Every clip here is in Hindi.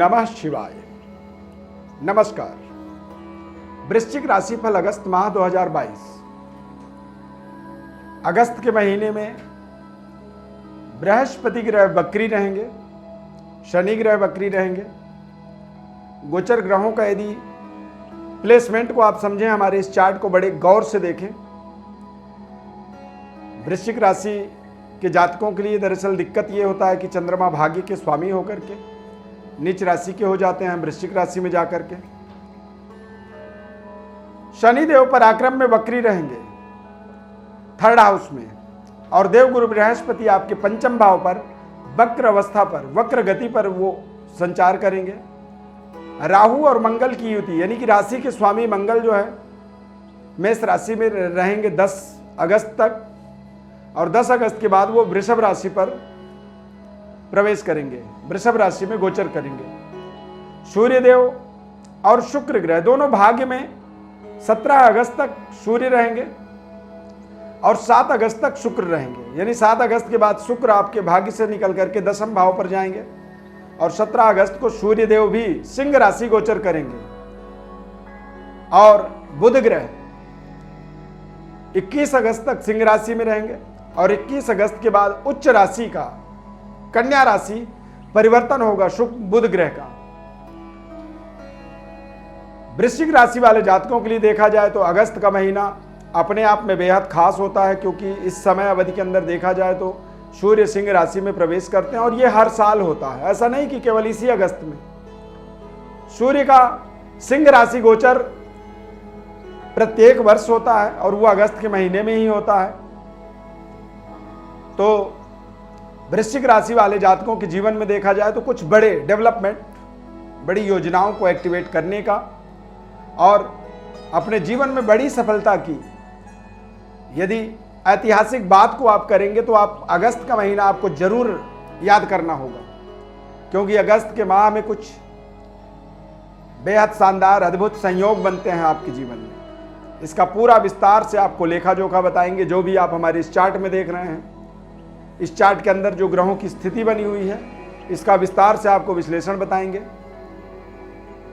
नमः शिवाय। नमस्कार। वृश्चिक राशिफल अगस्त माह 2022। अगस्त के महीने में बृहस्पति ग्रह वक्री रहेंगे, शनि ग्रह वक्री रहेंगे। गोचर ग्रहों का यदि प्लेसमेंट को आप समझें, हमारे इस चार्ट को बड़े गौर से देखें। वृश्चिक राशि के जातकों के लिए दरअसल दिक्कत ये होता है कि चंद्रमा भाग्य के स्वामी होकर के नीच राशि के हो जाते हैं वृश्चिक राशि में जाकर के। शनि देव पराक्रम में वक्री रहेंगे थर्ड हाउस में, और देवगुरु बृहस्पति आपके पंचम भाव पर वक्र अवस्था पर, वक्र गति पर वो संचार करेंगे। राहु और मंगल की युति, यानी कि राशि के स्वामी मंगल जो है मेष राशि में रहेंगे 10 अगस्त तक, और 10 अगस्त के बाद वो वृषभ राशि पर प्रवेश करेंगे, वृषभ राशि में गोचर करेंगे। सूर्यदेव और शुक्र ग्रह दोनों भाग्य में 17 अगस्त तक सूर्य रहेंगे और 7 अगस्त तक शुक्र रहेंगे। यानी 7 अगस्त के बाद शुक्र आपके भाग्य से निकल करके 10वें भाव पर जाएंगे, और 17 अगस्त को सूर्यदेव भी सिंह राशि गोचर करेंगे। और बुध ग्रह 21 अगस्त तक सिंह राशि में रहेंगे, और 21 अगस्त के बाद उच्च राशि का कन्या राशि परिवर्तन होगा शुक्र बुध ग्रह का। वृश्चिक राशि वाले जातकों के लिए देखा जाए तो अगस्त का महीना अपने आप में बेहद खास होता है, क्योंकि इस समय अवधि के अंदर देखा जाए तो सूर्य सिंह राशि में प्रवेश करते हैं, और यह हर साल होता है। ऐसा नहीं कि केवल इसी अगस्त में। सूर्य का सिंह राशि गोचर प्रत्येक वर्ष होता है, और वह अगस्त के महीने में ही होता है। तो वृश्चिक राशि वाले जातकों के जीवन में देखा जाए तो कुछ बड़े डेवलपमेंट, बड़ी योजनाओं को एक्टिवेट करने का और अपने जीवन में बड़ी सफलता की यदि ऐतिहासिक बात को आप करेंगे तो आप अगस्त का महीना आपको जरूर याद करना होगा, क्योंकि अगस्त के माह में कुछ बेहद शानदार अद्भुत संयोग बनते हैं आपके जीवन में। इसका पूरा विस्तार से आपको लेखा जोखा बताएंगे, जो भी आप हमारे इस चार्ट में देख रहे हैं। इस चार्ट के अंदर जो ग्रहों की स्थिति बनी हुई है, इसका विस्तार से आपको विश्लेषण बताएंगे।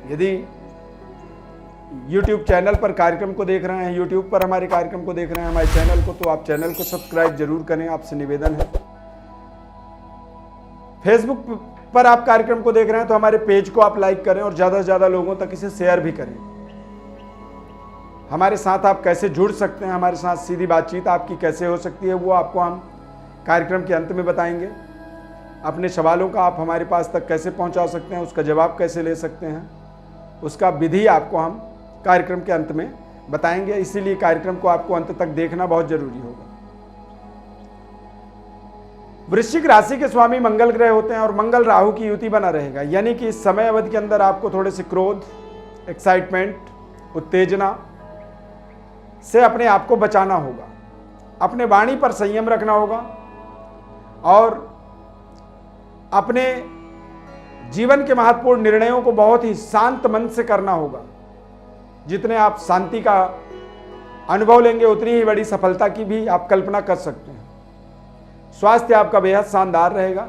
यदि YouTube चैनल पर कार्यक्रम को देख रहे हैं, YouTube पर हमारे कार्यक्रम को देख रहे हैं, हमारे चैनल को, तो आप चैनल को सब्सक्राइब जरूर करें, आपसे निवेदन है। फेसबुक पर आप कार्यक्रम को देख रहे हैं तो हमारे पेज को आप लाइक करें और ज़्यादा से ज़्यादा लोगों तक इसे शेयर भी करें। हमारे साथ आप कैसे जुड़ सकते हैं, हमारे साथ सीधी बातचीत आपकी कैसे हो सकती है, वो आपको हम कार्यक्रम के अंत में बताएंगे। अपने सवालों का आप हमारे पास तक कैसे पहुंचा सकते हैं, उसका जवाब कैसे ले सकते हैं, उसका विधि आपको हम कार्यक्रम के अंत में बताएंगे। इसीलिए कार्यक्रम को आपको अंत तक देखना बहुत जरूरी होगा। वृश्चिक राशि के स्वामी मंगल ग्रह होते हैं, और मंगल राहु की युति बना रहेगा। यानी कि इस समय अवधि के अंदर आपको थोड़े से क्रोध, एक्साइटमेंट, उत्तेजना से अपने आप को बचाना होगा। अपने वाणी पर संयम रखना होगा, और अपने जीवन के महत्वपूर्ण निर्णयों को बहुत ही शांत मन से करना होगा। जितने आप शांति का अनुभव लेंगे, उतनी ही बड़ी सफलता की भी आप कल्पना कर सकते हैं। स्वास्थ्य आपका बेहद शानदार रहेगा।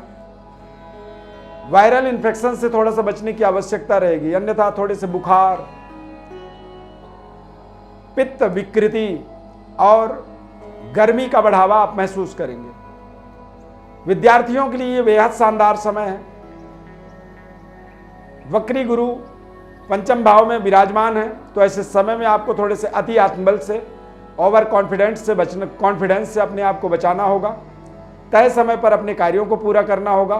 वायरल इन्फेक्शन से थोड़ा सा बचने की आवश्यकता रहेगी, अन्यथा थोड़े से बुखार, पित्त विकृति और गर्मी का बढ़ावा आप महसूस करेंगे। विद्यार्थियों के लिए ये बेहद शानदार समय है। वक्री गुरु पंचम भाव में विराजमान है, तो ऐसे समय में आपको थोड़े से अति आत्मबल से, ओवर कॉन्फिडेंस से बचना, कॉन्फिडेंस से अपने आप को बचाना होगा। तय समय पर अपने कार्यों को पूरा करना होगा।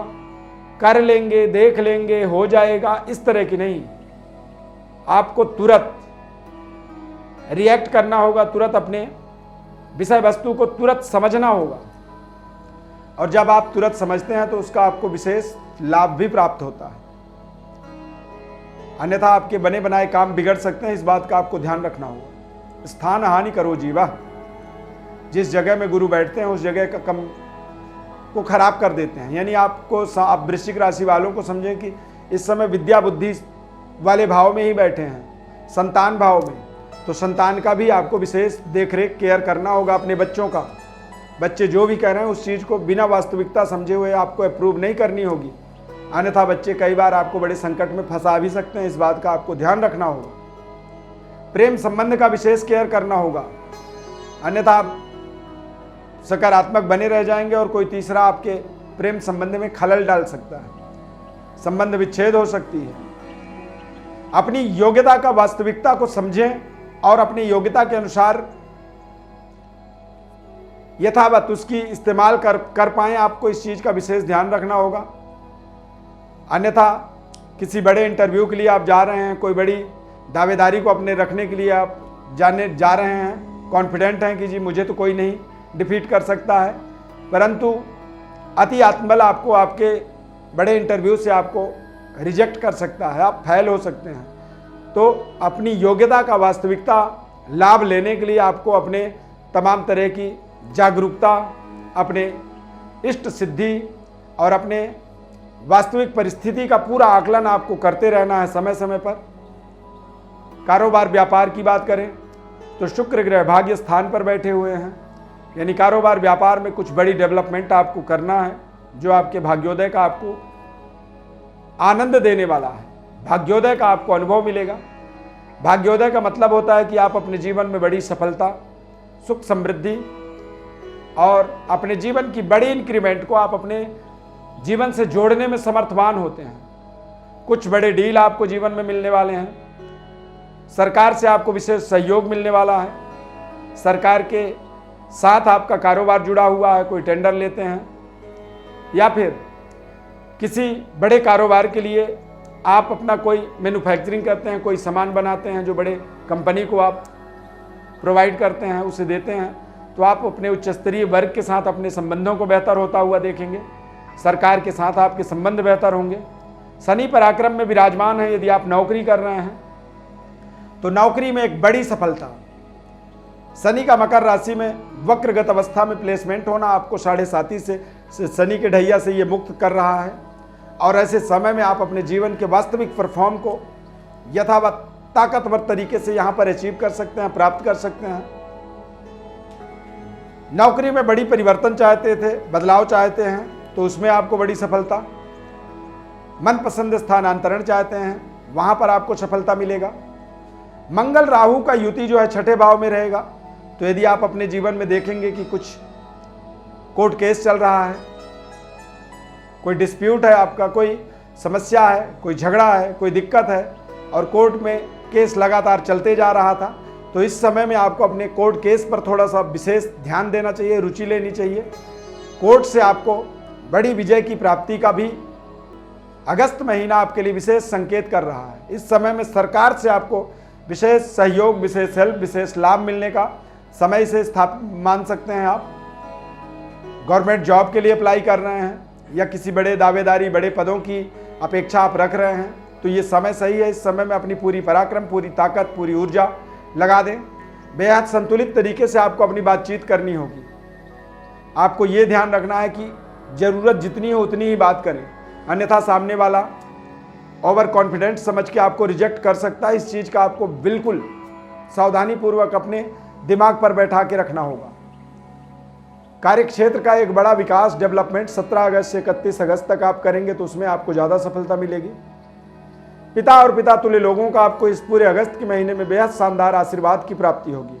कर लेंगे, देख लेंगे, हो जाएगा, इस तरह की नहीं। आपको तुरंत रिएक्ट करना होगा, तुरंत अपने विषय वस्तु को तुरंत समझना होगा, और जब आप तुरंत समझते हैं तो उसका आपको विशेष लाभ भी प्राप्त होता है। अन्यथा आपके बने बनाए काम बिगड़ सकते हैं, इस बात का आपको ध्यान रखना होगा। स्थान हानि करो जीवा, जिस जगह में गुरु बैठते हैं उस जगह का कम को खराब कर देते हैं। यानी आप वृश्चिक राशि वालों को समझें कि इस समय विद्या बुद्धि वाले भाव में ही बैठे हैं, संतान भाव में, तो संतान का भी आपको विशेष देखरेख केयर करना होगा। अपने बच्चों का, बच्चे जो भी कह रहे हैं उस चीज़ को बिना वास्तविकता समझे हुए आपको अप्रूव नहीं करनी होगी। अन्यथा बच्चे कई बार आपको बड़े संकट में फंसा भी सकते हैं, इस बात का आपको ध्यान रखना होगा। प्रेम संबंध का विशेष केयर करना होगा, अन्यथा आप सकारात्मक बने रह जाएंगे और कोई तीसरा आपके प्रेम संबंध में खलल डाल सकता है, संबंध विच्छेद हो सकती है। अपनी योग्यता का वास्तविकता को समझें और अपनी योग्यता के अनुसार यथावत उसकी इस्तेमाल कर पाएं, आपको इस चीज का विशेष ध्यान रखना होगा। अन्यथा किसी बड़े इंटरव्यू के लिए आप जा रहे हैं, कोई बड़ी दावेदारी को अपने रखने के लिए आप जा रहे हैं, कॉन्फिडेंट हैं कि जी मुझे तो कोई नहीं डिफीट कर सकता है, परंतु अति आत्मबल आपको आपके बड़े इंटरव्यू से आपको रिजेक्ट कर सकता है, आप फेल हो सकते हैं। तो अपनी योग्यता का वास्तविकता लाभ लेने के लिए आपको अपने तमाम तरह की जागरूकता, अपने इष्ट सिद्धि और अपने वास्तविक परिस्थिति का पूरा आकलन आपको करते रहना है समय समय पर। कारोबार व्यापार की बात करें तो शुक्र ग्रह भाग्य स्थान पर बैठे हुए हैं, यानी कारोबार व्यापार में कुछ बड़ी डेवलपमेंट आपको करना है जो आपके भाग्योदय का आपको आनंद देने वाला है। भाग्योदय का आपको अनुभव मिलेगा। भाग्योदय का मतलब होता है कि आप अपने जीवन में बड़ी सफलता, सुख, समृद्धि और अपने जीवन की बड़ी इंक्रीमेंट को आप अपने जीवन से जोड़ने में समर्थवान होते हैं। कुछ बड़े डील आपको जीवन में मिलने वाले हैं, सरकार से आपको विशेष सहयोग मिलने वाला है, सरकार के साथ आपका कारोबार जुड़ा हुआ है, कोई टेंडर लेते हैं या फिर किसी बड़े कारोबार के लिए आप अपना कोई मैन्युफैक्चरिंग करते हैं, कोई सामान बनाते हैं जो बड़े कंपनी को आप प्रोवाइड करते हैं, उसे देते हैं, तो आप अपने उच्च स्तरीय वर्ग के साथ अपने संबंधों को बेहतर होता हुआ देखेंगे। सरकार के साथ आपके संबंध बेहतर होंगे। शनि पराक्रम में विराजमान है, यदि आप नौकरी कर रहे हैं तो नौकरी में एक बड़ी सफलता। शनि का मकर राशि में वक्रगत अवस्था में प्लेसमेंट होना आपको 7.5 से शनि के ढैया से ये मुक्त कर रहा है, और ऐसे समय में आप अपने जीवन के वास्तविक परफॉर्म को यथावत ताकतवर तरीके से यहां पर अचीव कर सकते हैं, प्राप्त कर सकते हैं। नौकरी में बड़ी परिवर्तन चाहते थे, बदलाव चाहते हैं तो उसमें आपको बड़ी सफलता। मनपसंद स्थानांतरण चाहते हैं, वहां पर आपको सफलता मिलेगा। मंगल राहु का युति जो है 6ठे भाव में रहेगा, तो यदि आप अपने जीवन में देखेंगे कि कुछ कोर्ट केस चल रहा है, कोई डिस्प्यूट है, आपका कोई समस्या है, कोई झगड़ा है, कोई दिक्कत है और कोर्ट में केस लगातार चलते जा रहा था, तो इस समय में आपको अपने कोर्ट केस पर थोड़ा सा विशेष ध्यान देना चाहिए, रुचि लेनी चाहिए। कोर्ट से आपको बड़ी विजय की प्राप्ति का भी अगस्त महीना आपके लिए विशेष संकेत कर रहा है। इस समय में सरकार से आपको विशेष सहयोग, विशेष हेल्प, विशेष लाभ मिलने का समय से मान सकते हैं। आप गवर्नमेंट जॉब के लिए अप्लाई कर रहे हैं या किसी बड़े दावेदारी, बड़े पदों की अपेक्षा आप रख रहे हैं, तो ये समय सही है। इस समय में अपनी पूरी पराक्रम, पूरी ताकत, पूरी ऊर्जा लगा दें। बेहद संतुलित तरीके से आपको अपनी बातचीत करनी होगी। आपको ये ध्यान रखना है कि जरूरत जितनी हो उतनी ही बात करें, अन्यथा सामने वाला ओवर कॉन्फिडेंट समझ के आपको रिजेक्ट कर सकता है। इस चीज का आपको बिल्कुल सावधानी पूर्वक अपने दिमाग पर बैठा के रखना होगा। कार्य क्षेत्र का एक बड़ा विकास, डेवलपमेंट 17 अगस्त से 31 अगस्त तक आप करेंगे तो उसमें आपको ज्यादा सफलता मिलेगी। पिता और पिता तुल्य लोगों का आपको इस पूरे अगस्त के महीने में बेहद शानदार आशीर्वाद की प्राप्ति होगी।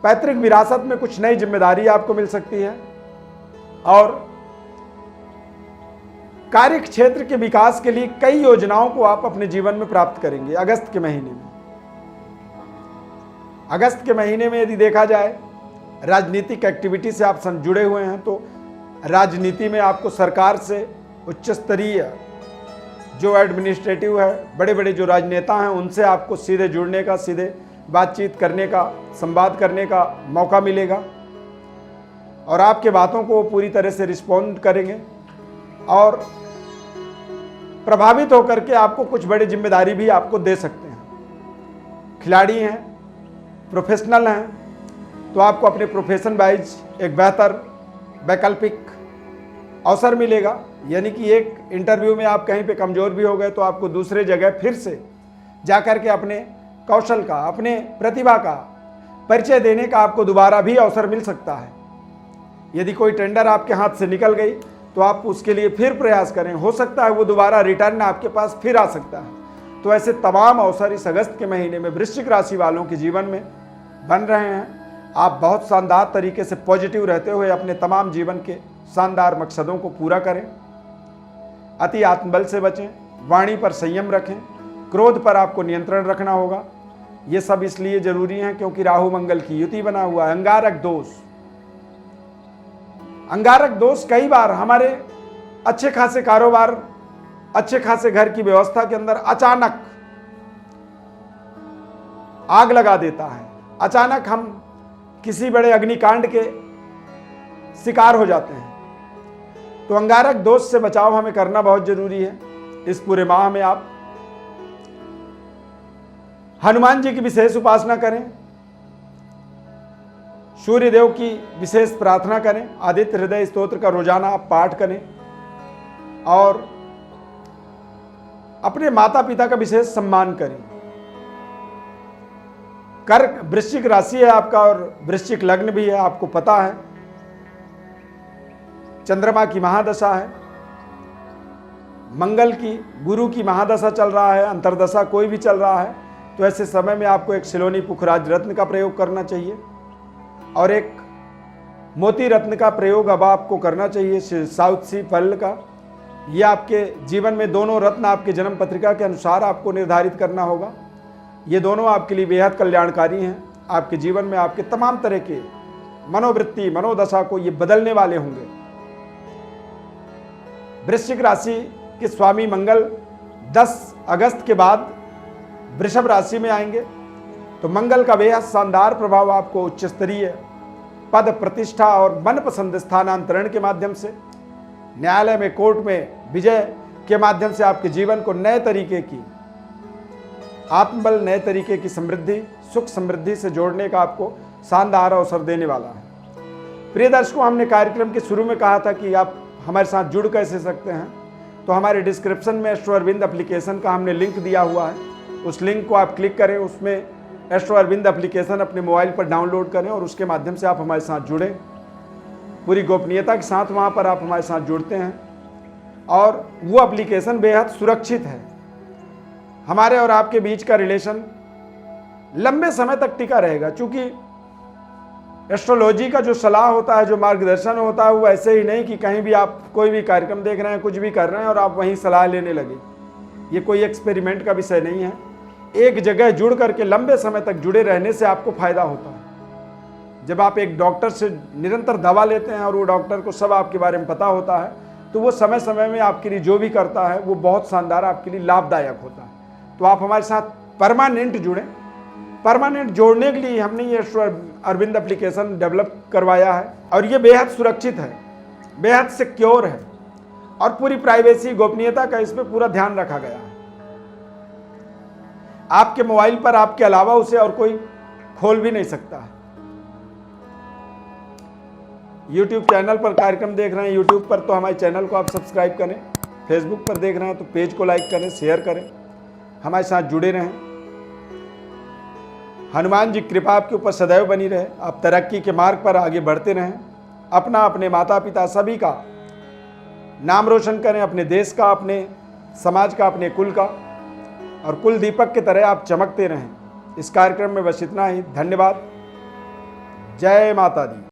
पैतृक विरासत में कुछ नई जिम्मेदारी आपको मिल सकती है और कार्य क्षेत्र के विकास के लिए कई योजनाओं को आप अपने जीवन में प्राप्त करेंगे अगस्त के महीने में। अगस्त के महीने में यदि देखा जाए राजनीतिक एक्टिविटी से आप जुड़े हुए हैं तो राजनीति में आपको सरकार से उच्च स्तरीय जो एडमिनिस्ट्रेटिव है, बड़े बड़े जो राजनेता हैं, उनसे आपको सीधे जुड़ने का, सीधे बातचीत करने का, संवाद करने का मौका मिलेगा और आपके बातों को पूरी तरह से रिस्पॉन्ड करेंगे और प्रभावित होकर के आपको कुछ बड़ी जिम्मेदारी भी आपको दे सकते हैं। खिलाड़ी हैं, प्रोफेशनल हैं, तो आपको अपने प्रोफेशन वाइज एक बेहतर वैकल्पिक अवसर मिलेगा। यानी कि एक इंटरव्यू में आप कहीं पे कमजोर भी हो गए तो आपको दूसरे जगह फिर से जाकर के अपने कौशल का, अपने प्रतिभा का परिचय देने का आपको दोबारा भी अवसर मिल सकता है। यदि कोई टेंडर आपके हाथ से निकल गई तो आप उसके लिए फिर प्रयास करें, हो सकता है वो दोबारा रिटर्न आपके पास फिर आ सकता है। तो ऐसे तमाम अवसर इस अगस्त के महीने में वृश्चिक राशि वालों के जीवन में बन रहे हैं। आप बहुत शानदार तरीके से पॉजिटिव रहते हुए अपने तमाम जीवन के शानदार मकसदों को पूरा करें। अति आत्मबल से बचें, वाणी पर संयम रखें, क्रोध पर आपको नियंत्रण रखना होगा। ये सब इसलिए जरूरी है क्योंकि राहु मंगल की युति बना हुआ है। अंगारक दोष कई बार हमारे अच्छे खासे कारोबार, अच्छे खासे घर की व्यवस्था के अंदर अचानक आग लगा देता है। अचानक हम किसी बड़े अग्निकांड के शिकार हो जाते हैं। तो अंगारक दोष से बचाव हमें करना बहुत जरूरी है। इस पूरे माह में आप हनुमान जी की विशेष उपासना करें, सूर्य देव की विशेष प्रार्थना करें, आदित्य हृदय स्तोत्र का रोजाना आप पाठ करें और अपने माता पिता का विशेष सम्मान करें। कर्क वृश्चिक राशि है आपका और वृश्चिक लग्न भी है, आपको पता है। चंद्रमा की महादशा है, मंगल की, गुरु की महादशा चल रहा है, अंतरदशा कोई भी चल रहा है। तो ऐसे समय में आपको एक सिलोनी पुखराज रत्न का प्रयोग करना चाहिए और एक मोती रत्न का प्रयोग अब आपको करना चाहिए, साउथ सी पर्ल का। ये आपके जीवन में दोनों रत्न आपके जन्म पत्रिका के अनुसार आपको निर्धारित करना होगा। ये दोनों आपके लिए बेहद कल्याणकारी हैं। आपके जीवन में आपके तमाम तरह के मनोवृत्ति, मनोदशा को ये बदलने वाले होंगे। वृश्चिक राशि के स्वामी मंगल 10 अगस्त के बाद वृषभ राशि में आएंगे। तो मंगल का बेहद शानदार प्रभाव आपको उच्च स्तरीय पद, प्रतिष्ठा और मनपसंद स्थानांतरण के माध्यम से, न्यायालय में, कोर्ट में विजय के माध्यम से आपके जीवन को नए तरीके की आत्मबल, नए तरीके की समृद्धि, सुख समृद्धि से जोड़ने का आपको शानदार अवसर देने वाला है। प्रिय दर्शकों, हमने कार्यक्रम के शुरू में कहा था कि आप हमारे साथ जुड़ कैसे सकते हैं। तो हमारे डिस्क्रिप्शन में एस्ट्रो अरविंद एप्लीकेशन का हमने लिंक दिया हुआ है। उस लिंक को आप क्लिक करें, उसमें एस्ट्रो अरविंद एप्लीकेशन अपने मोबाइल पर डाउनलोड करें और उसके माध्यम से आप हमारे साथ जुड़ें। पूरी गोपनीयता के साथ वहाँ पर आप हमारे साथ जुड़ते हैं और वो एप्लीकेशन बेहद सुरक्षित है। हमारे और आपके बीच का रिलेशन लंबे समय तक टिका रहेगा, क्योंकि एस्ट्रोलॉजी का जो सलाह होता है, जो मार्गदर्शन होता है, वो ऐसे ही नहीं कि कहीं भी आप कोई भी कार्यक्रम देख रहे हैं, कुछ भी कर रहे हैं और आप वहीं सलाह लेने लगे। ये कोई एक्सपेरिमेंट का विषय नहीं है। एक जगह जुड़ करके लंबे समय तक जुड़े रहने से आपको फायदा होता है। जब आप एक डॉक्टर से निरंतर दवा लेते हैं और वो डॉक्टर को सब आपके बारे में पता होता है, तो वो समय समय में आपके लिए जो भी करता है वो बहुत शानदार आपके लिए लाभदायक होता है। तो आप हमारे साथ परमानेंट जुड़ें। परमानेंट जोड़ने के लिए हमने ये अरविंद एप्लीकेशन डेवलप करवाया है और ये बेहद सुरक्षित है, बेहद सिक्योर है और पूरी प्राइवेसी, गोपनीयता का इस पर पूरा ध्यान रखा गया है। आपके मोबाइल पर आपके अलावा उसे और कोई खोल भी नहीं सकता है। YouTube चैनल पर कार्यक्रम देख रहे हैं, YouTube पर तो हमारे चैनल को आप सब्सक्राइब करें। फेसबुक पर देख रहे हैं तो पेज को लाइक करें, शेयर करें, हमारे साथ जुड़े रहें। हनुमान जी कृपा आपके ऊपर सदैव बनी रहे। आप तरक्की के मार्ग पर आगे बढ़ते रहें। अपना, अपने माता पिता सभी का नाम रोशन करें, अपने देश का, अपने समाज का, अपने कुल का, और कुल दीपक की तरह आप चमकते रहें। इस कार्यक्रम में बस इतना ही। धन्यवाद। जय माता दी।